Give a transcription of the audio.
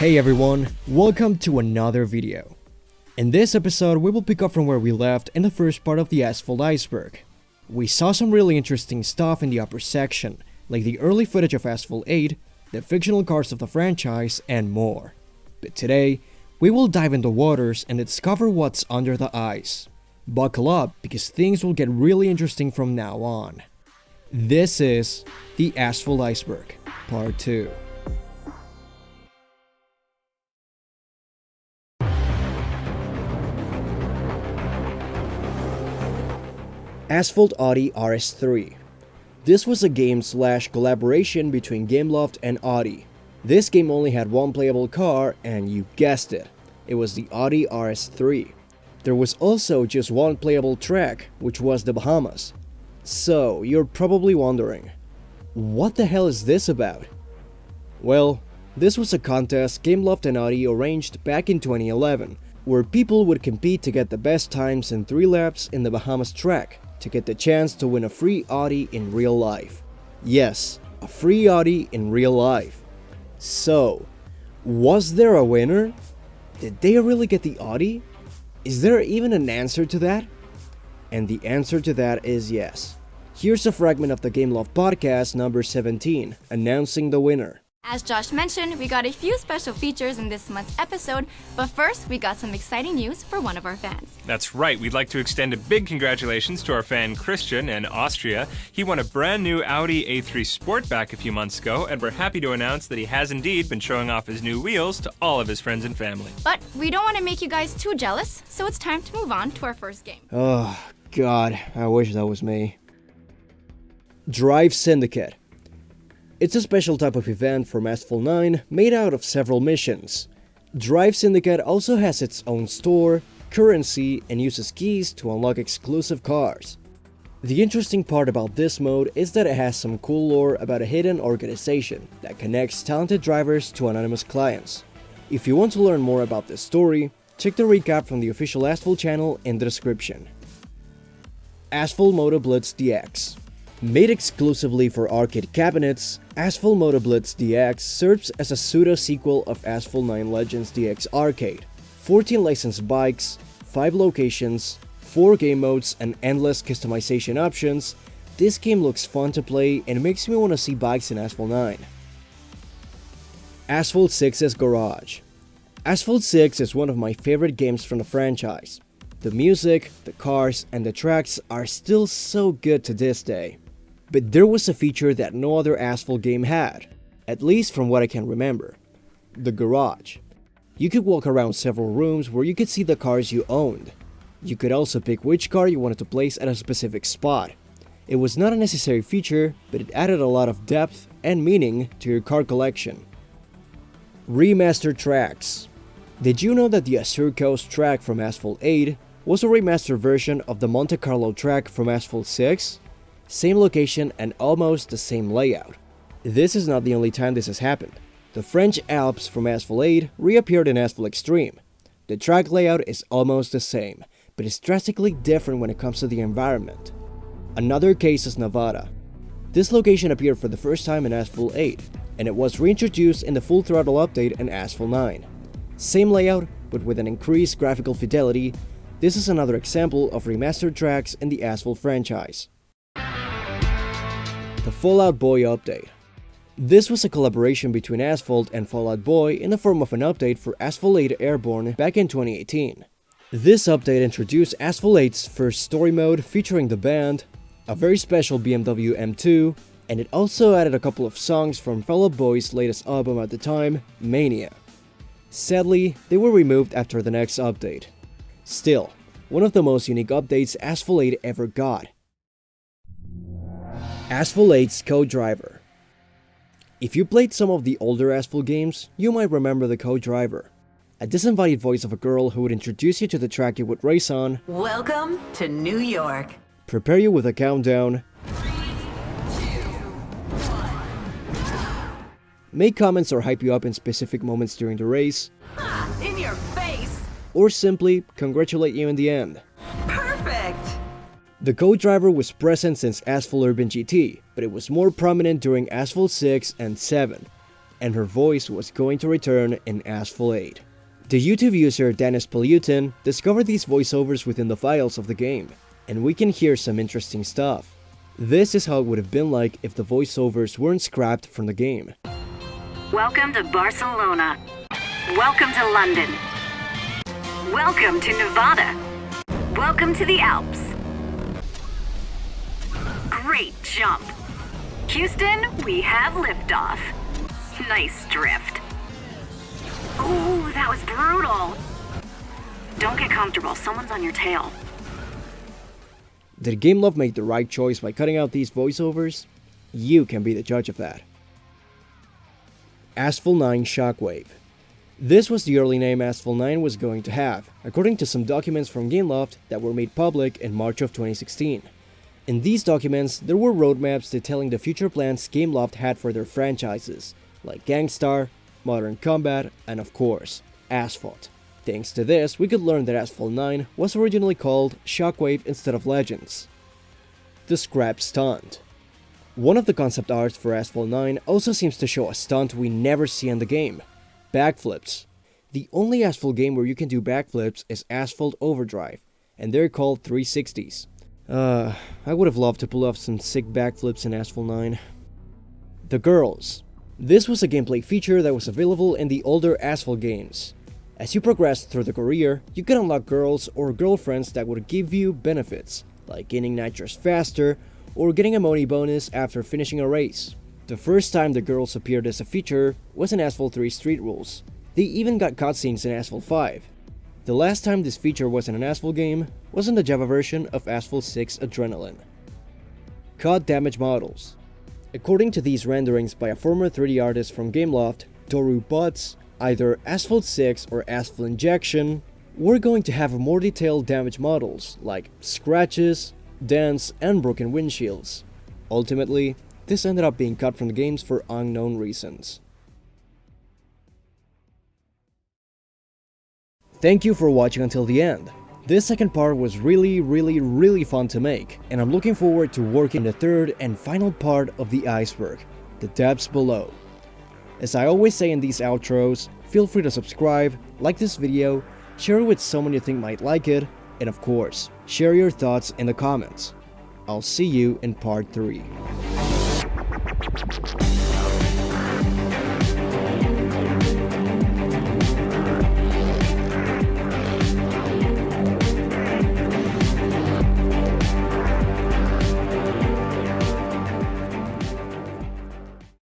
Hey everyone, welcome to another video. In this episode, we will pick up from where we left in the first part of the Asphalt Iceberg. We saw some really interesting stuff in the upper section, like the early footage of Asphalt 8, the fictional cars of the franchise, and more. But today, we will dive into waters and discover what's under the ice. Buckle up, because things will get really interesting from now on. This is the Asphalt Iceberg, Part 2. Asphalt Audi RS3. This was a game/collaboration between Gameloft and Audi. This game only had one playable car, and you guessed it, it was the Audi RS3. There was also just one playable track, which was the Bahamas. So, you're probably wondering, what the hell is this about? Well, this was a contest Gameloft and Audi arranged back in 2011, where people would compete to get the best times in 3 laps in the Bahamas track, to get the chance to win a free Audi in real life. Yes, a free Audi in real life. So, was there a winner? Did they really get the Audi? Is there even an answer to that? And the answer to that is yes. Here's a fragment of the Gameloft podcast number 17, announcing the winner. As Josh mentioned, we got a few special features in this month's episode, but first we got some exciting news for one of our fans. That's right, we'd like to extend a big congratulations to our fan Christian in Austria. He won a brand new Audi A3 Sportback a few months ago, and we're happy to announce that he has indeed been showing off his new wheels to all of his friends and family. But we don't want to make you guys too jealous, so it's time to move on to our first game. Oh, God, I wish that was me. Drive Syndicate. It's a special type of event from Asphalt 9 made out of several missions. Drive Syndicate also has its own store, currency, and uses keys to unlock exclusive cars. The interesting part about this mode is that it has some cool lore about a hidden organization that connects talented drivers to anonymous clients. If you want to learn more about this story, check the recap from the official Asphalt channel in the description. Asphalt Moto Blitz DX. Made exclusively for arcade cabinets, Asphalt Moto Blitz DX serves as a pseudo-sequel of Asphalt 9 Legends DX Arcade. 14 licensed bikes, 5 locations, 4 game modes, and endless customization options, this game looks fun to play and makes me want to see bikes in Asphalt 9. Asphalt 6's Garage. Asphalt 6 is one of my favorite games from the franchise. The music, the cars, and the tracks are still so good to this day. But there was a feature that no other Asphalt game had, at least from what I can remember. The Garage. You could walk around several rooms where you could see the cars you owned. You could also pick which car you wanted to place at a specific spot. It was not a necessary feature, but it added a lot of depth and meaning to your car collection. Remaster Tracks. Did you know that the Azure Coast track from Asphalt 8 was a remastered version of the Monte Carlo track from Asphalt 6? Same location and almost the same layout. This is not the only time this has happened. The French Alps from Asphalt 8 reappeared in Asphalt Extreme. The track layout is almost the same, but it's drastically different when it comes to the environment. Another case is Nevada. This location appeared for the first time in Asphalt 8, and it was reintroduced in the Full Throttle update in Asphalt 9. Same layout, but with an increased graphical fidelity. This is another example of remastered tracks in the Asphalt franchise. The Fall Out Boy update. This was a collaboration between Asphalt and Fall Out Boy in the form of an update for Asphalt 8 Airborne back in 2018. This update introduced Asphalt 8's first story mode featuring the band, a very special BMW M2, and it also added a couple of songs from Fall Out Boy's latest album at the time, Mania. Sadly, they were removed after the next update. Still, one of the most unique updates Asphalt 8 ever got. Asphalt 8's Co-Driver. If you played some of the older Asphalt games, you might remember the Co-Driver, a disembodied voice of a girl who would introduce you to the track you would race on. Welcome to New York. Prepare you with a countdown. 3, 2, 1. Make comments or hype you up in specific moments during the race. Ha! In your face! Or simply congratulate you in the end. Perfect! The Co-Driver was present since Asphalt Urban GT, but it was more prominent during Asphalt 6 and 7. and her voice was going to return in Asphalt 8. The YouTube user Dennis Palutin discovered these voiceovers within the files of the game, and we can hear some interesting stuff. This is how it would have been like if the voiceovers weren't scrapped from the game. Welcome to Barcelona. Welcome to London. Welcome to Nevada. Welcome to the Alps. Great jump. Houston, we have liftoff. Nice drift. Ooh, that was brutal. Don't get comfortable, someone's on your tail. Did Gameloft make the right choice by cutting out these voiceovers? You can be the judge of that. Asphalt 9 Shockwave. This was the early name Asphalt 9 was going to have, according to some documents from Gameloft that were made public in March of 2016. In these documents, there were roadmaps detailing the future plans Gameloft had for their franchises, like Gangstar, Modern Combat, and of course, Asphalt. Thanks to this, we could learn that Asphalt 9 was originally called Shockwave instead of Legends. The scrap Stunt. One of the concept arts for Asphalt 9 also seems to show a stunt we never see in the game: backflips. The only Asphalt game where you can do backflips is Asphalt Overdrive, and they're called 360s. I would have loved to pull off some sick backflips in Asphalt 9. The Girls. This was a gameplay feature that was available in the older Asphalt games. As you progressed through the career, you could unlock girls or girlfriends that would give you benefits, like gaining nitrous faster, or getting a money bonus after finishing a race. The first time the girls appeared as a feature was in Asphalt 3 Street Rules. They even got cutscenes in Asphalt 5. The last time this feature was in an Asphalt game was in the Java version of Asphalt 6 Adrenaline. COD damage models. According to these renderings by a former 3D artist from Gameloft, Doru Butts, either Asphalt 6 or Asphalt Injection, we're going to have more detailed damage models like scratches, dents, and broken windshields. Ultimately, this ended up being cut from the games for unknown reasons. Thank you for watching until the end. This second part was really fun to make, and I'm looking forward to working the third and final part of the iceberg, the depths below. As I always say in these outros, feel free to subscribe, like this video, share it with someone you think might like it, and of course, share your thoughts in the comments. I'll see you in part 3.